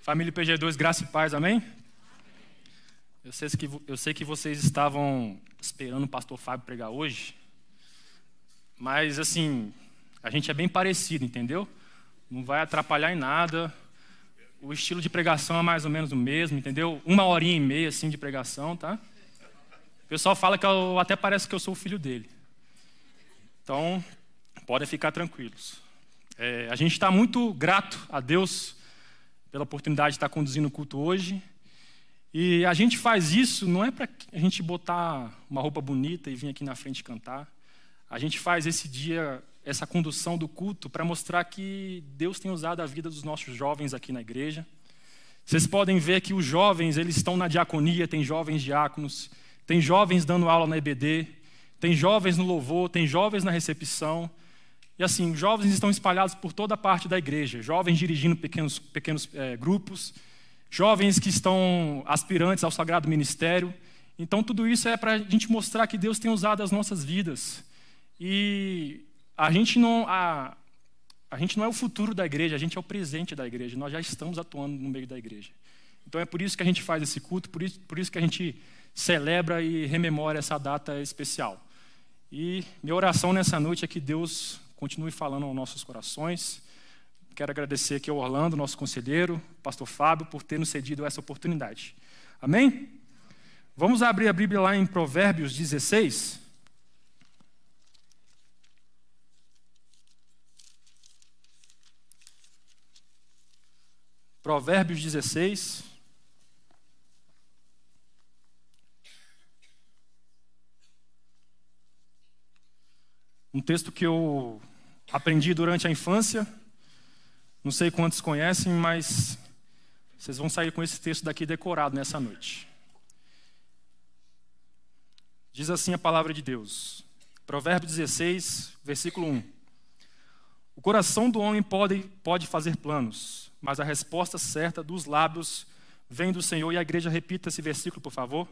Família PG2, graça e paz, amém? Eu sei que vocês estavam esperando o pastor Fábio pregar hoje, mas assim, a gente é bem parecido, entendeu? Não vai atrapalhar em nada, o estilo de pregação é mais ou menos o mesmo, entendeu? 1h30 assim de pregação, tá? O pessoal fala que até parece que eu sou o filho dele. Então, podem ficar tranquilos. A gente está muito grato a Deus pela oportunidade de estar conduzindo o culto hoje. E a gente faz isso não é para a gente botar uma roupa bonita e vir aqui na frente cantar. A gente faz esse dia, essa condução do culto, para mostrar que Deus tem usado a vida dos nossos jovens aqui na igreja. Vocês podem ver que os jovens, eles estão na diaconia, tem jovens diáconos, tem jovens dando aula na EBD, tem jovens no louvor, tem jovens na recepção. E assim, os jovens estão espalhados por toda a parte da igreja, jovens dirigindo pequenos grupos, jovens que estão aspirantes ao sagrado ministério. Então tudo isso é para a gente mostrar que Deus tem usado as nossas vidas. E a gente não é o futuro da igreja, a gente é o presente da igreja, nós já estamos atuando no meio da igreja. Então é por isso que a gente faz esse culto, por isso que a gente celebra e rememora essa data especial. E minha oração nessa noite é que Deus continue falando aos nossos corações. Quero agradecer aqui ao Orlando, nosso conselheiro, pastor Fábio, por ter nos cedido essa oportunidade. Amém? Vamos abrir a Bíblia lá em Provérbios 16. Provérbios 16. Um texto que eu aprendi durante a infância. Não sei quantos conhecem, mas vocês vão sair com esse texto daqui decorado nessa noite. Diz assim a palavra de Deus. Provérbios 16, versículo 1. O coração do homem pode fazer planos, mas a resposta certa dos lábios vem do Senhor. E a igreja repita esse versículo, por favor.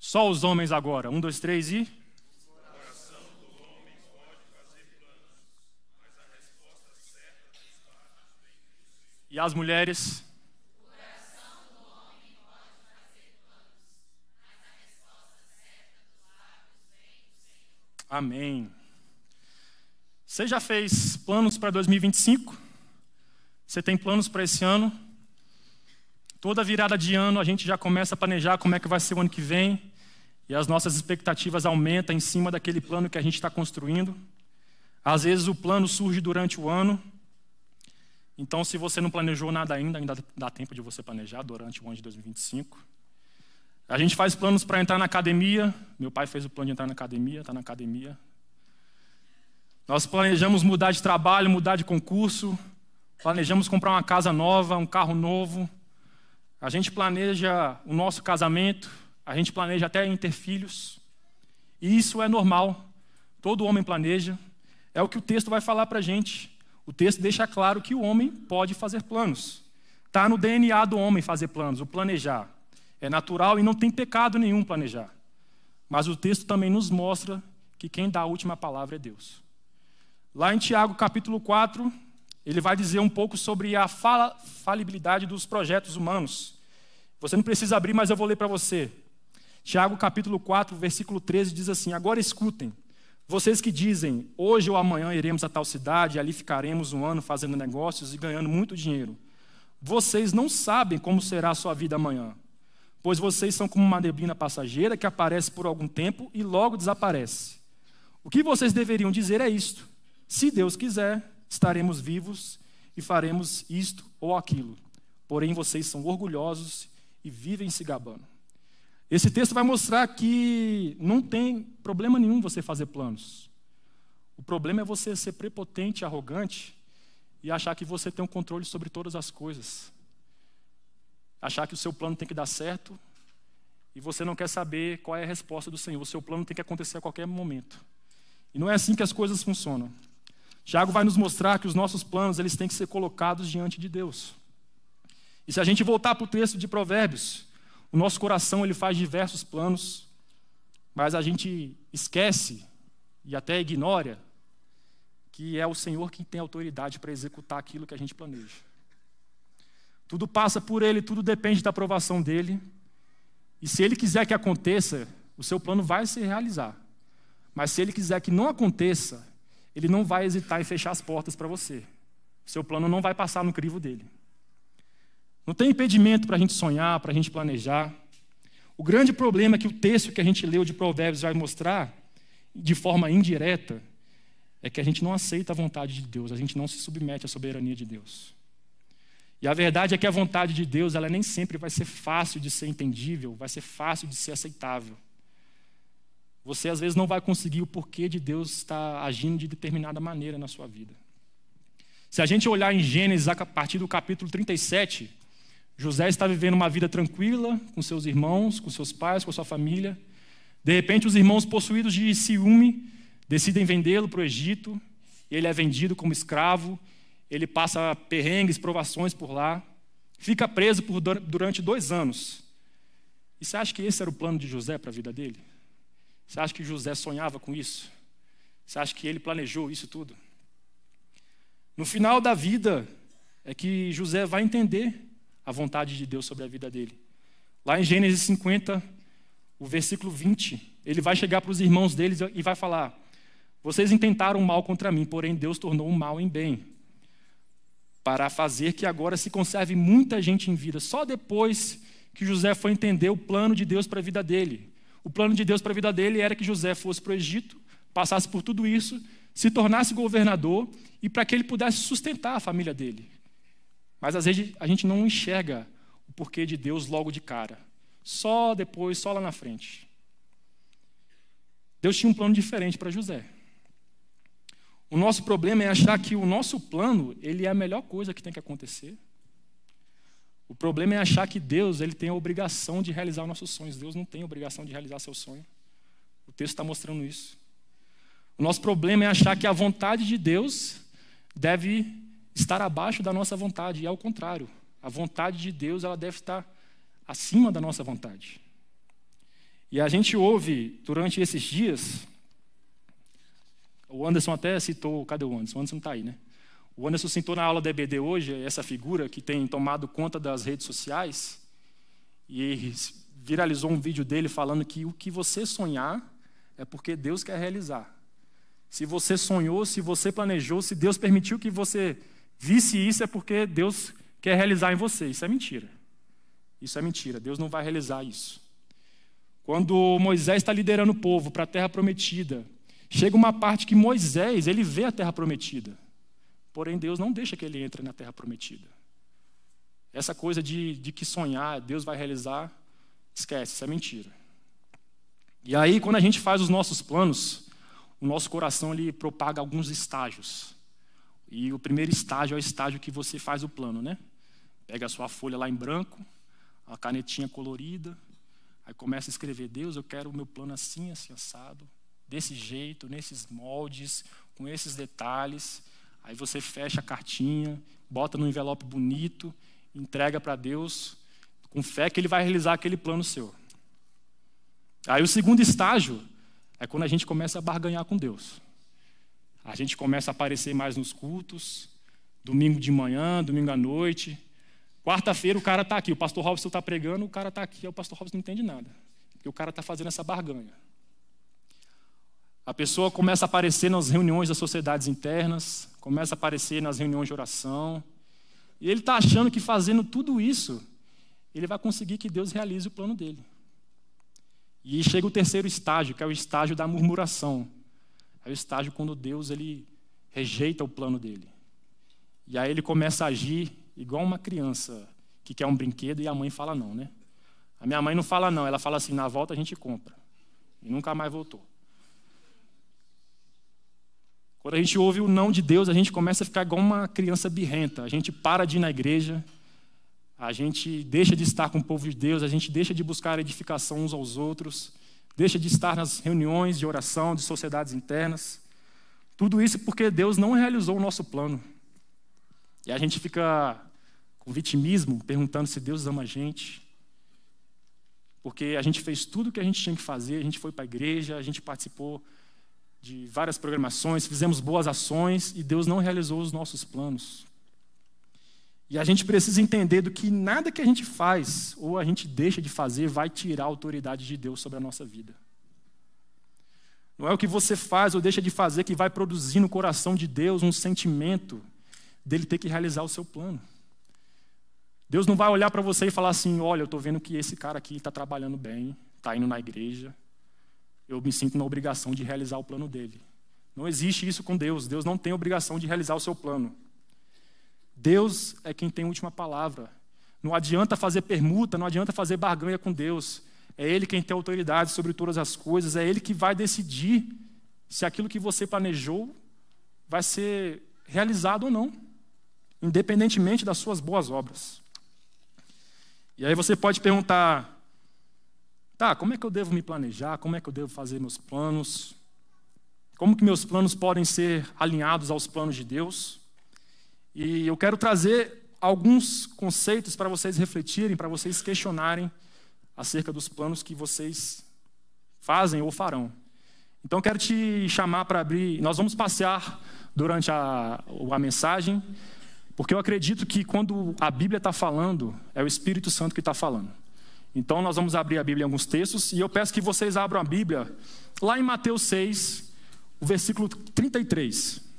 Só os homens agora. 1, 2, 3 e... O coração do homem pode fazer planos, mas a resposta certa dos lábios vem do Senhor. E as mulheres? O coração do homem pode fazer planos, mas a resposta certa dos lábios vem do Senhor. Amém. Você já fez planos para 2025? Você tem planos para esse ano? Toda virada de ano a gente já começa a planejar como é que vai ser o ano que vem. E as nossas expectativas aumentam em cima daquele plano que a gente está construindo. Às vezes o plano surge durante o ano. Então, se você não planejou nada ainda dá tempo de você planejar durante o ano de 2025. A gente faz planos para entrar na academia. Meu pai fez o plano de entrar na academia, está na academia. Nós planejamos mudar de trabalho, mudar de concurso. Planejamos comprar uma casa nova, um carro novo. A gente planeja o nosso casamento. A gente planeja até em ter filhos. E isso é normal. Todo homem planeja. É o que o texto vai falar para a gente. O texto deixa claro que o homem pode fazer planos. Está no DNA do homem fazer planos, o planejar. É natural e não tem pecado nenhum planejar. Mas o texto também nos mostra que quem dá a última palavra é Deus. Lá em Tiago, capítulo 4, ele vai dizer um pouco sobre a falibilidade dos projetos humanos. Você não precisa abrir, mas eu vou ler para você. Tiago, capítulo 4, versículo 13, diz assim: Agora escutem, vocês que dizem, hoje ou amanhã iremos a tal cidade, ali ficaremos um ano fazendo negócios e ganhando muito dinheiro. Vocês não sabem como será a sua vida amanhã, pois vocês são como uma neblina passageira que aparece por algum tempo e logo desaparece. O que vocês deveriam dizer é isto: se Deus quiser, estaremos vivos e faremos isto ou aquilo. Porém, vocês são orgulhosos e vivem se gabando. Esse texto vai mostrar que não tem problema nenhum você fazer planos. O problema é você ser prepotente, arrogante e achar que você tem um controle sobre todas as coisas. Achar que o seu plano tem que dar certo e você não quer saber qual é a resposta do Senhor. O seu plano tem que acontecer a qualquer momento. E não é assim que as coisas funcionam. Tiago vai nos mostrar que os nossos planos eles têm que ser colocados diante de Deus. E se a gente voltar para o texto de Provérbios, o nosso coração ele faz diversos planos, mas a gente esquece e até ignora que é o Senhor quem tem autoridade para executar aquilo que a gente planeja. Tudo passa por Ele, tudo depende da aprovação dEle. E se Ele quiser que aconteça, o seu plano vai se realizar. Mas se Ele quiser que não aconteça, Ele não vai hesitar em fechar as portas para você. O seu plano não vai passar no crivo dEle. Não tem impedimento para a gente sonhar, para a gente planejar. O grande problema é que o texto que a gente leu de Provérbios vai mostrar, de forma indireta, é que a gente não aceita a vontade de Deus, a gente não se submete à soberania de Deus. E a verdade é que a vontade de Deus, ela nem sempre vai ser fácil de ser entendível, vai ser fácil de ser aceitável. Você, às vezes, não vai conseguir o porquê de Deus estar agindo de determinada maneira na sua vida. Se a gente olhar em Gênesis, a partir do capítulo 37, José está vivendo uma vida tranquila com seus irmãos, com seus pais, com sua família. De repente, os irmãos, possuídos de ciúme, decidem vendê-lo para o Egito. Ele é vendido como escravo. Ele passa perrengues, provações por lá. Fica preso durante 2 anos. E você acha que esse era o plano de José para a vida dele? Você acha que José sonhava com isso? Você acha que ele planejou isso tudo? No final da vida é que José vai entender a vontade de Deus sobre a vida dele. Lá em Gênesis 50, o versículo 20, ele vai chegar para os irmãos deles e vai falar: vocês intentaram mal contra mim, porém Deus tornou o mal em bem, para fazer que agora se conserve muita gente em vida. Só depois que José foi entender o plano de Deus para a vida dele. O plano de Deus para a vida dele era que José fosse para o Egito, passasse por tudo isso, se tornasse governador e para que ele pudesse sustentar a família dele. Mas às vezes a gente não enxerga o porquê de Deus logo de cara. Só depois, só lá na frente. Deus tinha um plano diferente para José. O nosso problema é achar que o nosso plano, ele é a melhor coisa que tem que acontecer. O problema é achar que Deus, ele tem a obrigação de realizar nossos sonhos. Deus não tem a obrigação de realizar seu sonho. O texto está mostrando isso. O nosso problema é achar que a vontade de Deus deve estar abaixo da nossa vontade. E é o contrário. A vontade de Deus, ela deve estar acima da nossa vontade. E a gente ouve, durante esses dias, o Anderson até citou, cadê o Anderson? O Anderson não está aí, né? O Anderson citou na aula da EBD hoje essa figura que tem tomado conta das redes sociais e viralizou um vídeo dele falando que o que você sonhar é porque Deus quer realizar. Se você sonhou, se você planejou, se Deus permitiu que você visse isso, é porque Deus quer realizar em você. Isso é mentira. Isso é mentira. Deus não vai realizar isso. Quando Moisés está liderando o povo para a terra prometida, chega uma parte que Moisés, ele vê a terra prometida. Porém, Deus não deixa que ele entre na terra prometida. Essa coisa de que sonhar, Deus vai realizar, esquece, isso é mentira. E aí, quando a gente faz os nossos planos, o nosso coração ele propaga alguns estágios. E o primeiro estágio é o estágio que você faz o plano, né? Pega a sua folha lá em branco, a canetinha colorida, aí começa a escrever: Deus, eu quero o meu plano assim, assim, assado, desse jeito, nesses moldes, com esses detalhes. Aí você fecha a cartinha, bota no envelope bonito, entrega para Deus, com fé que Ele vai realizar aquele plano seu. Aí o segundo estágio é quando a gente começa a barganhar com Deus. A gente começa a aparecer mais nos cultos, domingo de manhã, domingo à noite. Quarta-feira o cara está aqui, o pastor Robson está pregando, o cara está aqui, o pastor Robson não entende nada, porque o cara está fazendo essa barganha. A pessoa começa a aparecer nas reuniões das sociedades internas, começa a aparecer nas reuniões de oração, e ele está achando que fazendo tudo isso, ele vai conseguir que Deus realize o plano dele. E chega o terceiro estágio, que é o estágio da murmuração. É o estágio quando Deus ele rejeita o plano dele. E aí ele começa a agir igual uma criança que quer um brinquedo e a mãe fala não, né? A minha mãe não fala não, ela fala assim: na volta a gente compra. E nunca mais voltou. Quando a gente ouve o não de Deus, a gente começa a ficar igual uma criança birrenta. A gente para de ir na igreja, a gente deixa de estar com o povo de Deus, a gente deixa de buscar edificação uns aos outros, deixa de estar nas reuniões de oração, de sociedades internas. Tudo isso porque Deus não realizou o nosso plano. E a gente fica com vitimismo, perguntando se Deus ama a gente. Porque a gente fez tudo o que a gente tinha que fazer, a gente foi para a igreja, a gente participou de várias programações, fizemos boas ações e Deus não realizou os nossos planos. E a gente precisa entender do que nada que a gente faz ou a gente deixa de fazer vai tirar a autoridade de Deus sobre a nossa vida. Não é o que você faz ou deixa de fazer que vai produzir no coração de Deus um sentimento dele ter que realizar o seu plano. Deus não vai olhar para você e falar assim, olha, eu estou vendo que esse cara aqui está trabalhando bem, está indo na igreja, eu me sinto na obrigação de realizar o plano dele. Não existe isso com Deus. Deus não tem obrigação de realizar o seu plano. Deus é quem tem a última palavra. Não adianta fazer permuta, não adianta fazer barganha com Deus. É Ele quem tem autoridade sobre todas as coisas. É Ele que vai decidir se aquilo que você planejou vai ser realizado ou não, independentemente das suas boas obras. E aí você pode perguntar, tá, como é que eu devo me planejar? Como é que eu devo fazer meus planos? Como que meus planos podem ser alinhados aos planos de Deus? E eu quero trazer alguns conceitos para vocês refletirem, para vocês questionarem acerca dos planos que vocês fazem ou farão. Então, eu quero te chamar para abrir. Nós vamos passear durante a mensagem, porque eu acredito que quando a Bíblia está falando, é o Espírito Santo que está falando. Então, nós vamos abrir a Bíblia em alguns textos, e eu peço que vocês abram a Bíblia lá em Mateus 6, o versículo 33.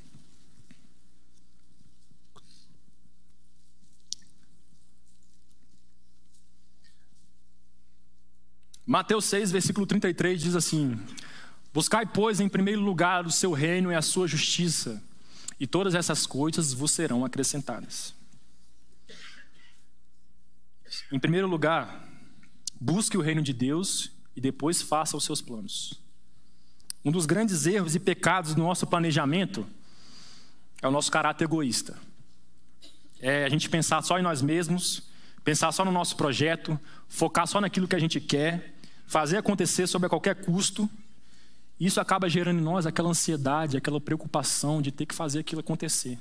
Mateus 6, versículo 33 diz assim: buscai, pois, em primeiro lugar o seu reino e a sua justiça, e todas essas coisas vos serão acrescentadas. Em primeiro lugar, busque o reino de Deus e depois faça os seus planos. Um dos grandes erros e pecados do nosso planejamento é o nosso caráter egoísta. É a gente pensar só em nós mesmos, pensar só no nosso projeto, focar só naquilo que a gente quer, fazer acontecer sob qualquer custo. Isso acaba gerando em nós aquela ansiedade, aquela preocupação de ter que fazer aquilo acontecer.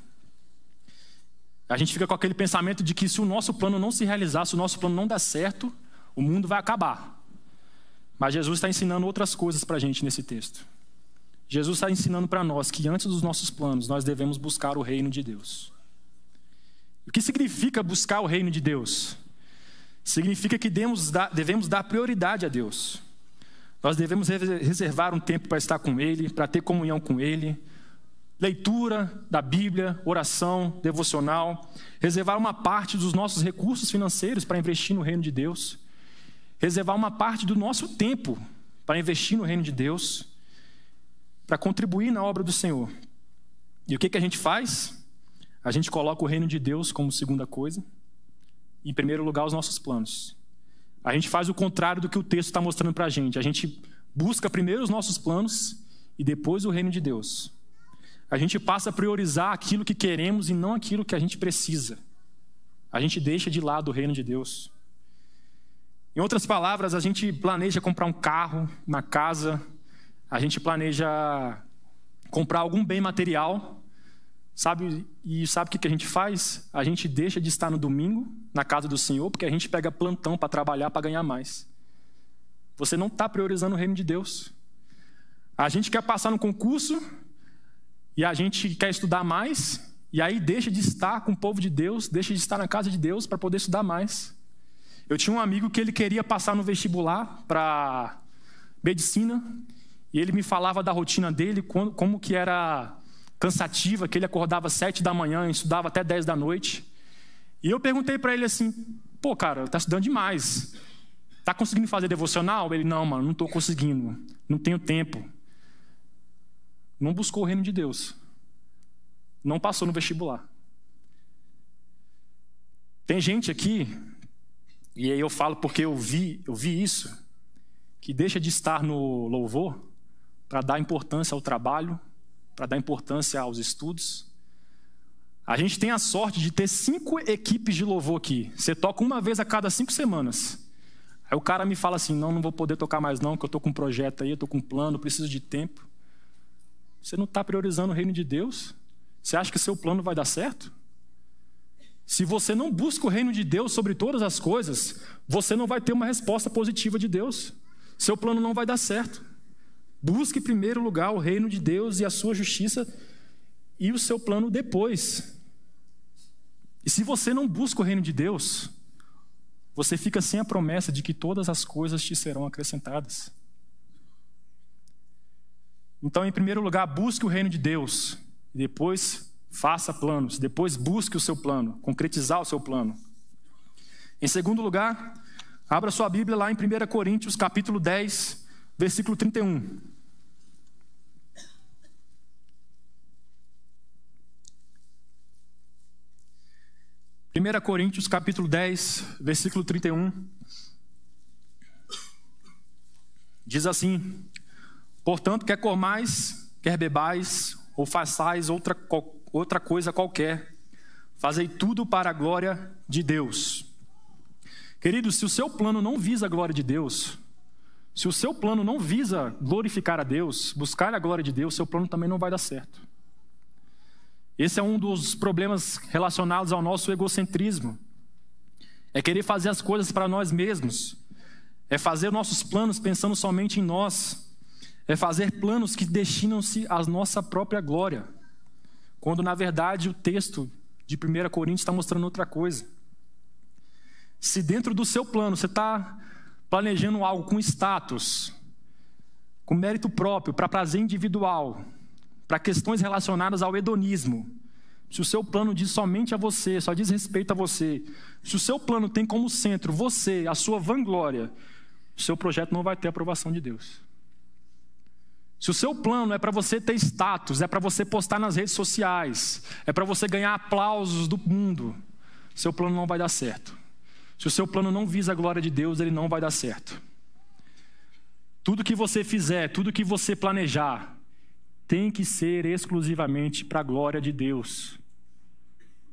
A gente fica com aquele pensamento de que se o nosso plano não se realizar, se o nosso plano não der certo, o mundo vai acabar. Mas Jesus está ensinando outras coisas para a gente nesse texto. Jesus está ensinando para nós que antes dos nossos planos, nós devemos buscar o reino de Deus. O que significa buscar o reino de Deus? Significa que devemos dar prioridade a Deus. Nós devemos reservar um tempo para estar com Ele, para ter comunhão com Ele, leitura da Bíblia, oração, devocional, reservar uma parte dos nossos recursos financeiros para investir no reino de Deus, reservar uma parte do nosso tempo para investir no reino de Deus, para contribuir na obra do Senhor. E o que a gente faz? A gente coloca o reino de Deus como segunda coisa, e em primeiro lugar os nossos planos. A gente faz o contrário do que o texto está mostrando para a gente busca primeiro os nossos planos e depois o reino de Deus. A gente passa a priorizar aquilo que queremos e não aquilo que a gente precisa. A gente deixa de lado o reino de Deus. Em outras palavras, a gente planeja comprar um carro, uma casa, a gente planeja comprar algum bem material, sabe? E sabe o que a gente faz? A gente deixa de estar no domingo, na casa do Senhor, porque a gente pega plantão para trabalhar, para ganhar mais. Você não está priorizando o reino de Deus. A gente quer passar no concurso e a gente quer estudar mais, e aí deixa de estar com o povo de Deus, deixa de estar na casa de Deus para poder estudar mais. Eu tinha um amigo que ele queria passar no vestibular para medicina, e ele me falava da rotina dele, como que era cansativa, que ele acordava às 7 da manhã e estudava até 10 da noite. E eu perguntei para ele assim, pô, cara, tá estudando demais. Tá conseguindo fazer devocional? Ele, não, mano, não tô conseguindo. Não tenho tempo. Não buscou o reino de Deus. Não passou no vestibular. Tem gente aqui, e aí eu falo porque eu vi isso, que deixa de estar no louvor para dar importância ao trabalho, para dar importância aos estudos. A gente tem a sorte de ter 5 equipes de louvor aqui. Você toca uma vez a cada 5 semanas. Aí o cara me fala assim, não vou poder tocar mais não, porque eu estou com um projeto aí, eu estou com um plano, preciso de tempo. Você não está priorizando o reino de Deus? Você acha que seu plano vai dar certo? Se você não busca o reino de Deus sobre todas as coisas, você não vai ter uma resposta positiva de Deus. Seu plano não vai dar certo. Busque em primeiro lugar o reino de Deus e a sua justiça e o seu plano depois. E se você não busca o reino de Deus, você fica sem a promessa de que todas as coisas te serão acrescentadas. Então, em primeiro lugar, busque o reino de Deus. E depois, faça planos. Depois, busque o seu plano. Concretizar o seu plano. Em segundo lugar, abra sua Bíblia lá em 1 Coríntios, capítulo 10, versículo 31. 1 Coríntios, capítulo 10, versículo 31. Diz assim: portanto, quer comais, quer bebais, ou façais outra coisa qualquer, fazei tudo para a glória de Deus. Queridos, se o seu plano não visa a glória de Deus, se o seu plano não visa glorificar a Deus, buscar a glória de Deus, seu plano também não vai dar certo. Esse é um dos problemas relacionados ao nosso egocentrismo. É querer fazer as coisas para nós mesmos. É fazer nossos planos pensando somente em nós. É fazer planos que destinam-se à nossa própria glória. Quando, na verdade, o texto de 1 Coríntios está mostrando outra coisa. Se dentro do seu plano você está planejando algo com status, com mérito próprio, para prazer individual, para questões relacionadas ao hedonismo, se o seu plano diz somente a você, só diz respeito a você, se o seu plano tem como centro você, a sua vanglória, o seu projeto não vai ter aprovação de Deus. Se o seu plano é para você ter status, é para você postar nas redes sociais, é para você ganhar aplausos do mundo, seu plano não vai dar certo. Se o seu plano não visa a glória de Deus, ele não vai dar certo. Tudo que você fizer, tudo que você planejar, tem que ser exclusivamente para a glória de Deus.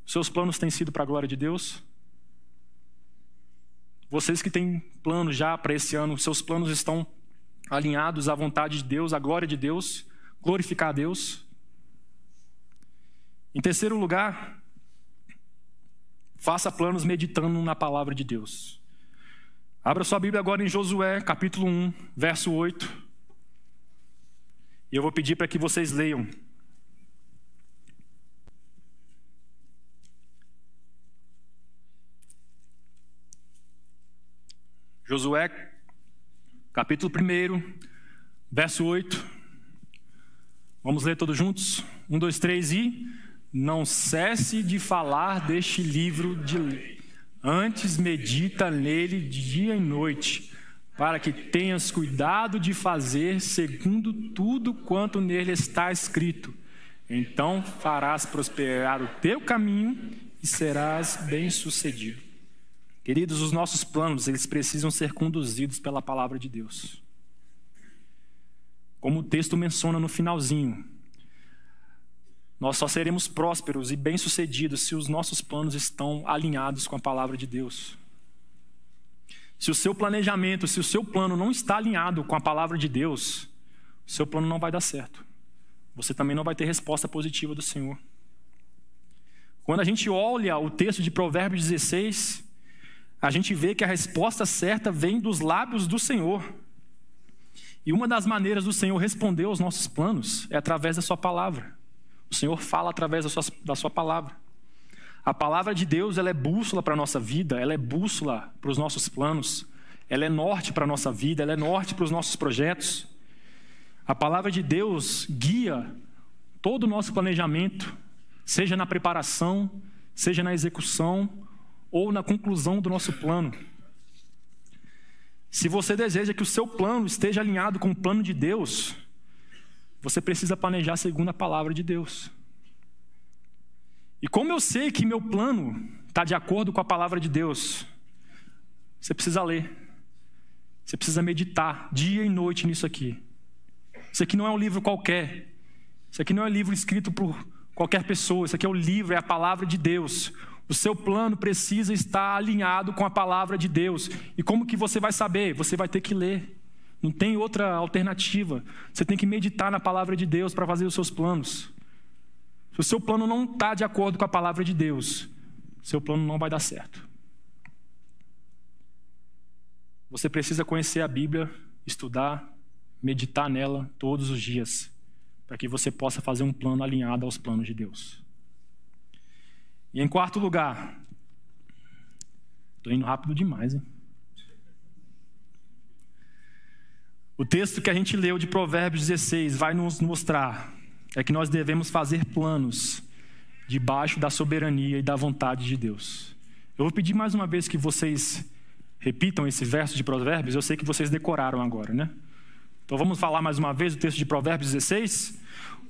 Seus planos têm sido para a glória de Deus? Vocês que têm planos já para esse ano, seus planos estão alinhados à vontade de Deus, à glória de Deus, glorificar a Deus? Em terceiro lugar, faça planos meditando na palavra de Deus. Abra sua Bíblia agora em Josué, capítulo 1, verso 8. E eu vou pedir para que vocês leiam. Josué, capítulo 1, verso 8. Vamos ler todos juntos? 1, 2, 3 e... não cesse de falar deste livro de lei. Antes medita nele dia e noite, para que tenhas cuidado de fazer segundo tudo quanto nele está escrito. Então farás prosperar o teu caminho e serás bem-sucedido. Queridos, os nossos planos, eles precisam ser conduzidos pela palavra de Deus. Como o texto menciona no finalzinho, nós só seremos prósperos e bem-sucedidos se os nossos planos estão alinhados com a palavra de Deus. Se o seu planejamento, se o seu plano não está alinhado com a palavra de Deus, o seu plano não vai dar certo. Você também não vai ter resposta positiva do Senhor. Quando a gente olha o texto de Provérbios 16, a gente vê que a resposta certa vem dos lábios do Senhor. E uma das maneiras do Senhor responder aos nossos planos é através da sua palavra. O Senhor fala através da sua palavra. A palavra de Deus, ela é bússola para a nossa vida, ela é bússola para os nossos planos, ela é norte para a nossa vida, ela é norte para os nossos projetos. A palavra de Deus guia todo o nosso planejamento, seja na preparação, seja na execução ou na conclusão do nosso plano. Se você deseja que o seu plano esteja alinhado com o plano de Deus, você precisa planejar segundo a palavra de Deus. E como eu sei que meu plano está de acordo com a palavra de Deus, você precisa ler. Você precisa meditar dia e noite nisso aqui. Isso aqui não é um livro qualquer. Isso aqui não é um livro escrito por qualquer pessoa. Isso aqui é o livro, é a palavra de Deus. O seu plano precisa estar alinhado com a palavra de Deus. E como que você vai saber? Você vai ter que ler. Não tem outra alternativa. Você tem que meditar na palavra de Deus para fazer os seus planos. Se o seu plano não está de acordo com a palavra de Deus, seu plano não vai dar certo. Você precisa conhecer a Bíblia, estudar, meditar nela todos os dias, para que você possa fazer um plano alinhado aos planos de Deus. E em quarto lugar, estou indo rápido demais, hein? O texto que a gente leu de Provérbios 16 vai nos mostrar que nós devemos fazer planos debaixo da soberania e da vontade de Deus. Eu vou pedir mais uma vez que vocês repitam esse verso de Provérbios. Eu sei que vocês decoraram agora, né? Então vamos falar mais uma vez o texto de Provérbios 16.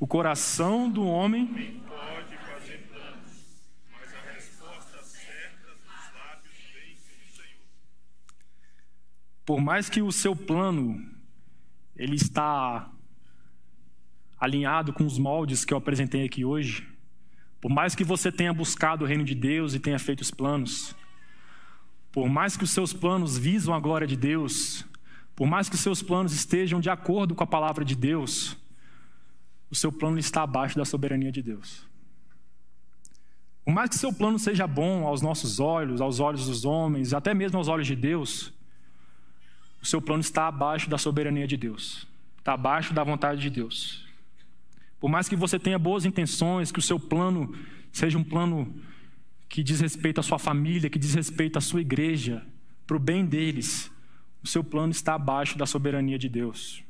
O coração do homem pode fazer planos, mas a resposta certa dos lábios vem do Senhor. Por mais que o seu plano ele está alinhado com os moldes que eu apresentei aqui hoje, por mais que você tenha buscado o reino de Deus e tenha feito os planos, por mais que os seus planos visam a glória de Deus, por mais que os seus planos estejam de acordo com a palavra de Deus, o seu plano está abaixo da soberania de Deus. Por mais que seu plano seja bom aos nossos olhos, aos olhos dos homens, até mesmo aos olhos de Deus, o seu plano está abaixo da soberania de Deus, está abaixo da vontade de Deus. Por mais que você tenha boas intenções, que o seu plano seja um plano que diz respeito à sua família, que diz respeito à sua igreja, para o bem deles, o seu plano está abaixo da soberania de Deus.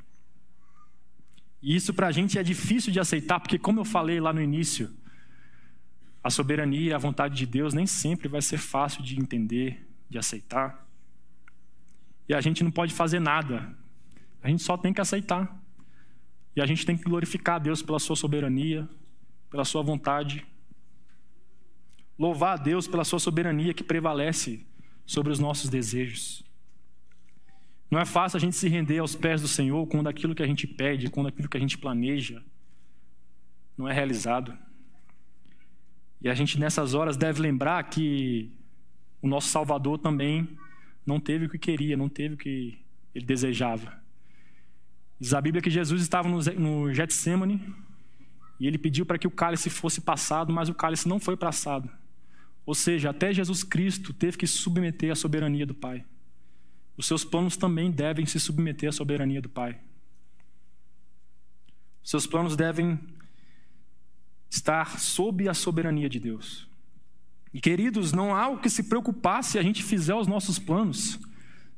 E isso para a gente é difícil de aceitar, porque como eu falei lá no início, a soberania e a vontade de Deus nem sempre vai ser fácil de entender, de aceitar. E a gente não pode fazer nada, a gente só tem que aceitar. E a gente tem que glorificar a Deus pela sua soberania, pela sua vontade. Louvar a Deus pela sua soberania que prevalece sobre os nossos desejos. Não é fácil a gente se render aos pés do Senhor quando aquilo que a gente pede, quando aquilo que a gente planeja não é realizado. E a gente nessas horas deve lembrar que o nosso Salvador também não teve o que queria, não teve o que ele desejava. Diz a Bíblia que Jesus estava no Getsemane e ele pediu para que o cálice fosse passado, mas o cálice não foi passado. Ou seja, até Jesus Cristo teve que se submeter à soberania do Pai. Os seus planos também devem se submeter à soberania do Pai. Os seus planos devem estar sob a soberania de Deus. E queridos, não há o que se preocupar se a gente fizer os nossos planos,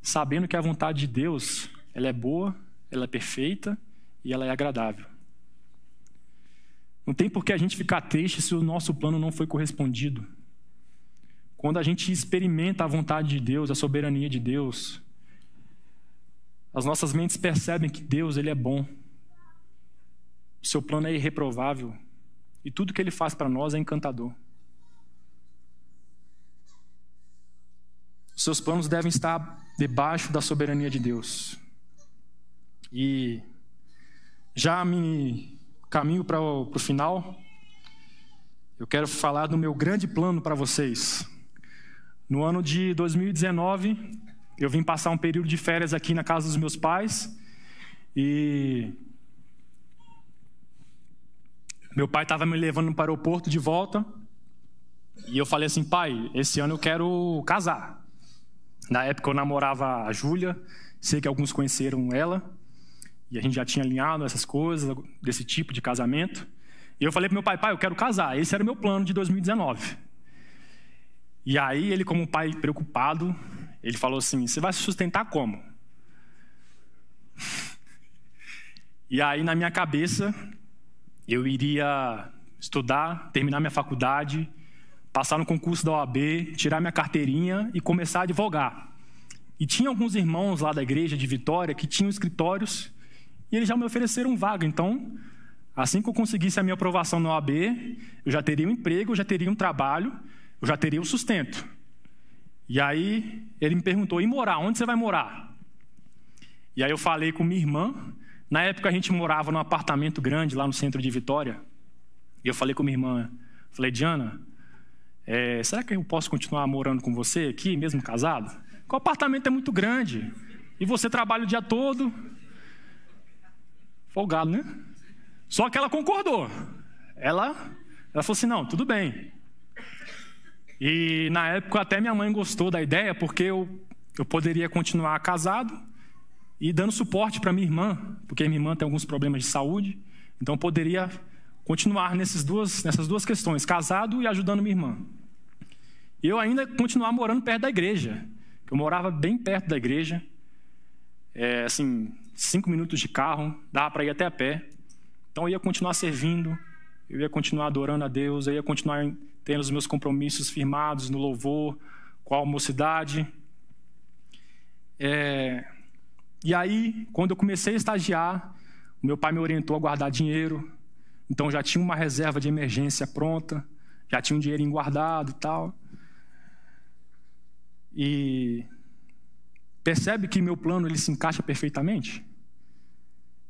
sabendo que a vontade de Deus, ela é boa, ela é perfeita e ela é agradável. Não tem por que a gente ficar triste se o nosso plano não foi correspondido. Quando a gente experimenta a vontade de Deus, a soberania de Deus, as nossas mentes percebem que Deus, ele é bom. O seu plano é irreprovável e tudo que ele faz para nós é encantador. Os seus planos devem estar debaixo da soberania de Deus. E já me caminho para o final. Eu quero falar do meu grande plano para vocês. No ano de 2019, eu vim passar um período de férias aqui na casa dos meus pais. E meu pai estava me levando para o aeroporto de volta. E eu falei assim: pai, esse ano eu quero casar. Na época eu namorava a Júlia, sei que alguns conheceram ela. E a gente já tinha alinhado essas coisas, desse tipo de casamento. E eu falei para meu pai: pai, eu quero casar. Esse era o meu plano de 2019. E aí ele, como pai preocupado, ele falou assim: você vai se sustentar como? E aí na minha cabeça, eu iria estudar, terminar minha faculdade, passar no concurso da OAB, tirar minha carteirinha e começar a advogar. E tinha alguns irmãos lá da igreja de Vitória que tinham escritórios e eles já me ofereceram vaga. Então, assim que eu conseguisse a minha aprovação na OAB, eu já teria um emprego, eu já teria um trabalho, eu já teria o sustento. E aí ele me perguntou: e morar? Onde você vai morar? E aí eu falei com minha irmã. Na época a gente morava num apartamento grande lá no centro de Vitória. E eu falei com minha irmã, falei: Diana, será que eu posso continuar morando com você aqui, mesmo casado? Porque o apartamento é muito grande e você trabalha o dia todo. Folgado, né? Só que ela concordou. Ela falou assim: não, tudo bem. E na época até minha mãe gostou da ideia, porque eu poderia continuar casado e dando suporte para minha irmã, porque minha irmã tem alguns problemas de saúde, então eu poderia continuar nessas duas questões, casado e ajudando minha irmã. E eu ainda continuar morando perto da igreja, que eu morava bem perto da igreja, assim, 5 minutos de carro, dava para ir até a pé. Então eu ia continuar servindo, eu ia continuar adorando a Deus, eu ia continuar tendo os meus compromissos firmados no louvor, com a mocidade. E aí, quando eu comecei a estagiar, o meu pai me orientou a guardar dinheiro, então já tinha uma reserva de emergência pronta, já tinha um dinheirinho guardado e tal. E percebe que meu plano ele se encaixa perfeitamente?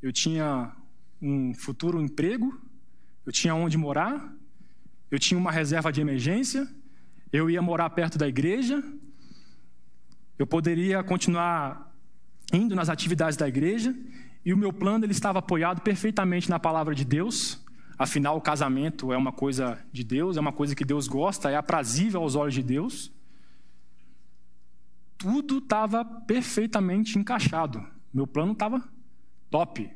Eu tinha um futuro emprego, eu tinha onde morar, eu tinha uma reserva de emergência, eu ia morar perto da igreja, eu poderia continuar indo nas atividades da igreja, e o meu plano ele estava apoiado perfeitamente na palavra de Deus. Afinal, o casamento é uma coisa de Deus, é uma coisa que Deus gosta, é aprazível aos olhos de Deus. Tudo estava perfeitamente encaixado. Meu plano estava top.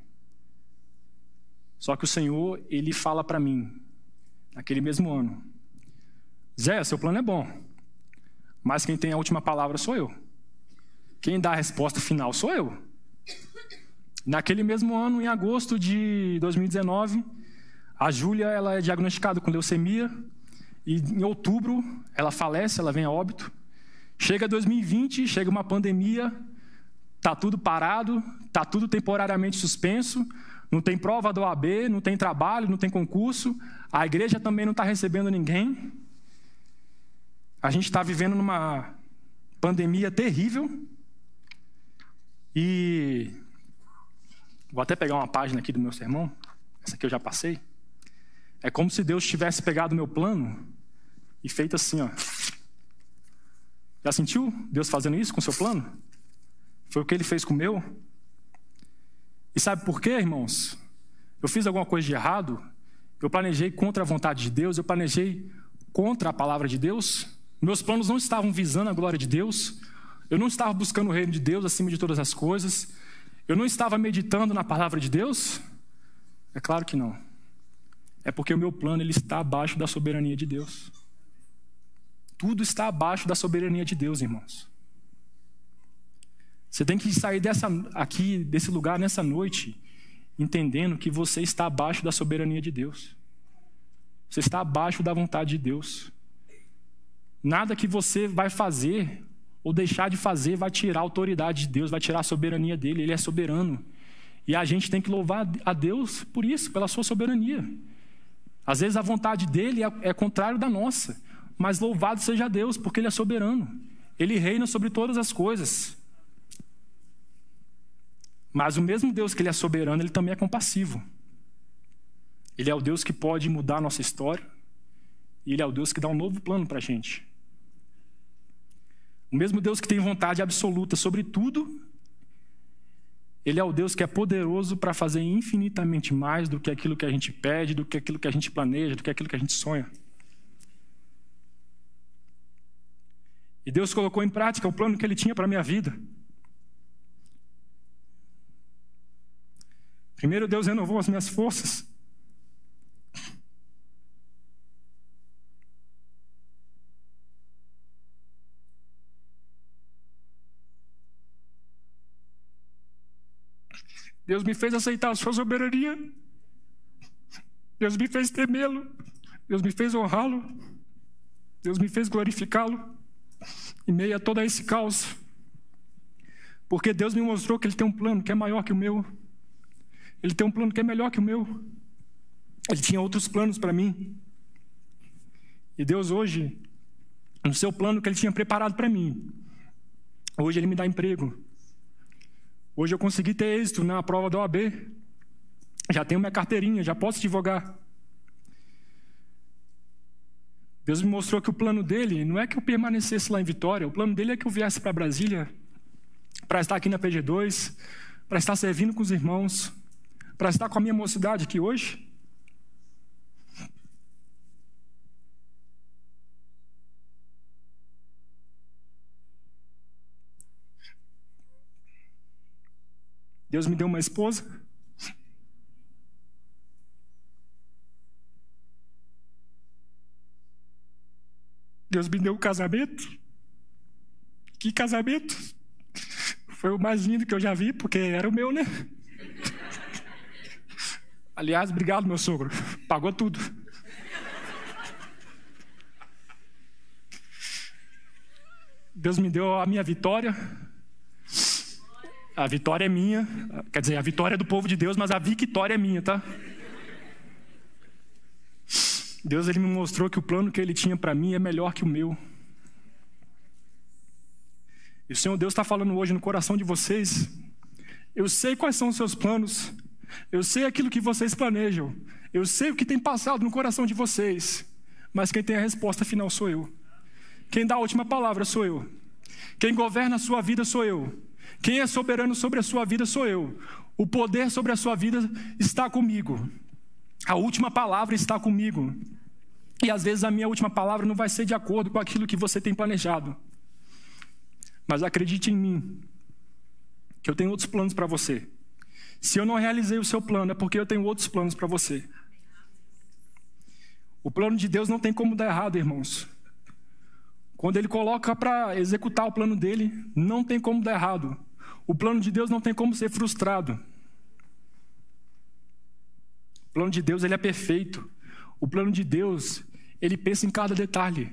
Só que o Senhor, ele fala para mim, naquele mesmo ano: Zé, seu plano é bom, mas quem tem a última palavra sou eu. Quem dá a resposta final sou eu. Naquele mesmo ano, em agosto de 2019, a Júlia ela é diagnosticada com leucemia, e em outubro ela falece, ela vem a óbito. Chega 2020, chega uma pandemia, está tudo parado, está tudo temporariamente suspenso, não tem prova da OAB, não tem trabalho, não tem concurso, a igreja também não está recebendo ninguém. A gente está vivendo numa pandemia terrível. E vou até pegar uma página aqui do meu sermão, essa aqui eu já passei. É como se Deus tivesse pegado o meu plano e feito assim, ó. Já sentiu Deus fazendo isso com o seu plano? Foi o que Ele fez com o meu. E sabe por quê, irmãos? Eu fiz alguma coisa de errado? Eu planejei contra a vontade de Deus? Eu planejei contra a palavra de Deus? Meus planos não estavam visando a glória de Deus? Eu não estava buscando o reino de Deus acima de todas as coisas? Eu não estava meditando na palavra de Deus? É claro que não. É porque o meu plano ele está abaixo da soberania de Deus. Tudo está abaixo da soberania de Deus, irmãos. Você tem que sair desse lugar nessa noite, entendendo que você está abaixo da soberania de Deus. Você está abaixo da vontade de Deus. Nada que você vai fazer ou deixar de fazer vai tirar a autoridade de Deus, vai tirar a soberania dele. Ele é soberano. E a gente tem que louvar a Deus por isso, pela sua soberania. Às vezes a vontade dele é contrário da nossa. Mas louvado seja Deus, porque Ele é soberano. Ele reina sobre todas as coisas. Mas o mesmo Deus que Ele é soberano, Ele também é compassivo. Ele é o Deus que pode mudar a nossa história. E Ele é o Deus que dá um novo plano para a gente. O mesmo Deus que tem vontade absoluta sobre tudo, Ele é o Deus que é poderoso para fazer infinitamente mais do que aquilo que a gente pede, do que aquilo que a gente planeja, do que aquilo que a gente sonha. E Deus colocou em prática o plano que Ele tinha para a minha vida. Primeiro Deus renovou as minhas forças. Deus me fez aceitar a sua soberania. Deus me fez temê-lo. Deus me fez honrá-lo. Deus me fez glorificá-lo. Em meio a todo esse caos. Porque Deus me mostrou que Ele tem um plano que é maior que o meu. Ele tem um plano que é melhor que o meu. Ele tinha outros planos para mim. E Deus hoje, no seu plano que Ele tinha preparado para mim, hoje Ele me dá emprego. Hoje eu consegui ter êxito na prova da OAB. Já tenho minha carteirinha, já posso advogar. Deus me mostrou que o plano dele não é que eu permanecesse lá em Vitória, o plano dele é que eu viesse para Brasília, para estar aqui na PG2, para estar servindo com os irmãos, para estar com a minha mocidade aqui hoje. Deus me deu uma esposa. Deus me deu um casamento. Que casamento? Foi o mais lindo que eu já vi, porque era o meu, né? Aliás, obrigado, meu sogro. Pagou tudo. Deus me deu a minha vitória. A vitória é minha. Quer dizer, a vitória é do povo de Deus, mas a victória é minha, tá? Deus, ele me mostrou que o plano que ele tinha para mim é melhor que o meu. E o Senhor Deus está falando hoje no coração de vocês. Eu sei quais são os seus planos. Eu sei aquilo que vocês planejam. Eu sei o que tem passado no coração de vocês. Mas quem tem a resposta final sou eu. Quem dá a última palavra sou eu. Quem governa a sua vida sou eu. Quem é soberano sobre a sua vida sou eu. O poder sobre a sua vida está comigo. A última palavra está comigo. E às vezes a minha última palavra não vai ser de acordo com aquilo que você tem planejado. Mas acredite em mim, que eu tenho outros planos para você. Se eu não realizei o seu plano, é porque eu tenho outros planos para você. O plano de Deus não tem como dar errado, irmãos. Quando Ele coloca para executar o plano dele, não tem como dar errado. O plano de Deus não tem como ser frustrado. O plano de Deus, ele é perfeito. O plano de Deus, ele pensa em cada detalhe.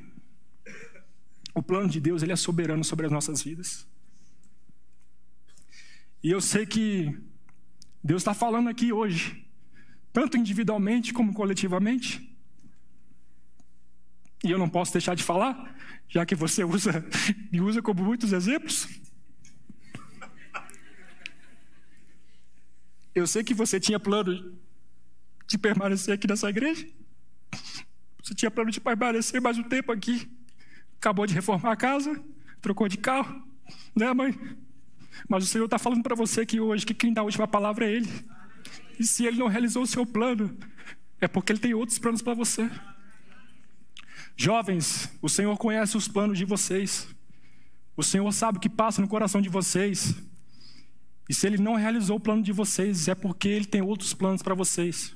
O plano de Deus, ele é soberano sobre as nossas vidas. E eu sei que Deus está falando aqui hoje, tanto individualmente como coletivamente. E eu não posso deixar de falar, já que você me usa como muitos exemplos. Eu sei que você tinha plano de permanecer aqui nessa igreja. Você tinha plano de permanecer mais um tempo aqui. Acabou de reformar a casa, trocou de carro, né, mãe? Mas o Senhor está falando para você aqui hoje que quem dá a última palavra é Ele. E se Ele não realizou o seu plano, é porque Ele tem outros planos para você. Jovens, o Senhor conhece os planos de vocês. O Senhor sabe o que passa no coração de vocês. E se Ele não realizou o plano de vocês, é porque Ele tem outros planos para vocês.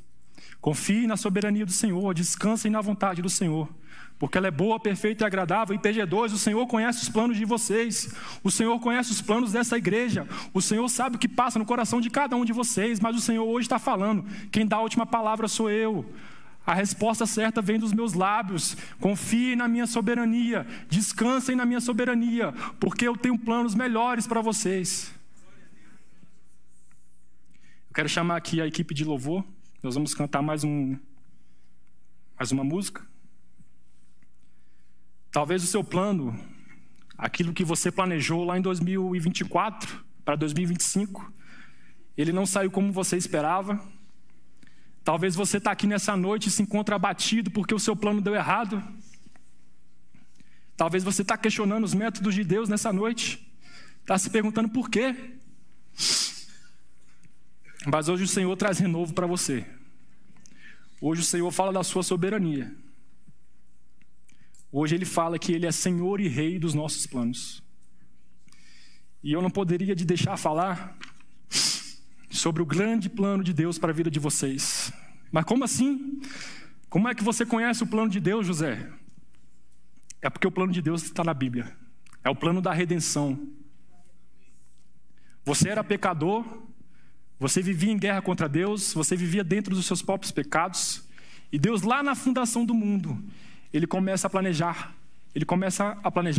Confie na soberania do Senhor, descansem na vontade do Senhor. Porque ela é boa, perfeita e agradável. E PG2, o Senhor conhece os planos de vocês. O Senhor conhece os planos dessa igreja. O Senhor sabe o que passa no coração de cada um de vocês. Mas o Senhor hoje está falando, quem dá a última palavra sou eu. A resposta certa vem dos meus lábios. Confiem na minha soberania. Descansem na minha soberania. Porque eu tenho planos melhores para vocês. Eu quero chamar aqui a equipe de louvor. Nós vamos cantar mais uma música. Talvez o seu plano, aquilo que você planejou lá em 2024 para 2025, ele não saiu como você esperava. Talvez você está aqui nessa noite e se encontra abatido porque o seu plano deu errado. Talvez você está questionando os métodos de Deus nessa noite. Está se perguntando por quê. Mas hoje o Senhor traz renovo para você. Hoje o Senhor fala da sua soberania. Hoje Ele fala que Ele é Senhor e Rei dos nossos planos. E eu não poderia deixar falar sobre o grande plano de Deus para a vida de vocês. Mas como assim? Como é que você conhece o plano de Deus, José? É porque o plano de Deus está na Bíblia. É o plano da redenção. Você era pecador, você vivia em guerra contra Deus, você vivia dentro dos seus próprios pecados. E Deus, lá na fundação do mundo, Ele começa a planejar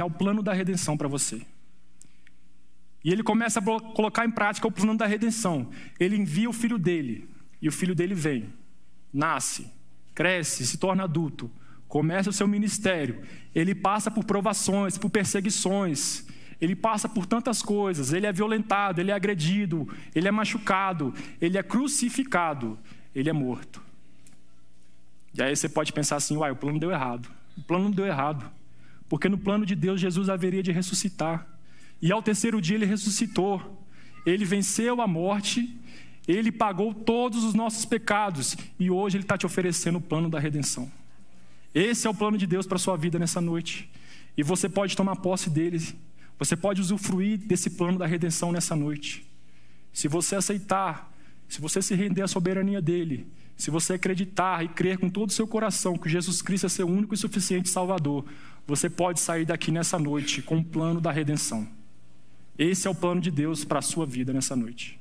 o plano da redenção para você. E Ele começa a colocar em prática o plano da redenção. Ele envia o filho dele, e o filho dele vem, nasce, cresce, se torna adulto, começa o seu ministério. Ele passa por provações, por perseguições, ele passa por tantas coisas. Ele é violentado, ele é agredido, ele é machucado, ele é crucificado, ele é morto. E aí você pode pensar assim, o plano deu errado. O plano não deu errado, porque no plano de Deus, Jesus haveria de ressuscitar. E ao terceiro dia Ele ressuscitou. Ele venceu a morte, Ele pagou todos os nossos pecados, e hoje Ele está te oferecendo o plano da redenção. Esse é o plano de Deus para a sua vida nessa noite. E você pode tomar posse dele. Você pode usufruir desse plano da redenção nessa noite. Se você aceitar, se você se render à soberania dele, se você acreditar e crer com todo o seu coração que Jesus Cristo é seu único e suficiente Salvador, você pode sair daqui nessa noite com o plano da redenção. Esse é o plano de Deus para a sua vida nessa noite.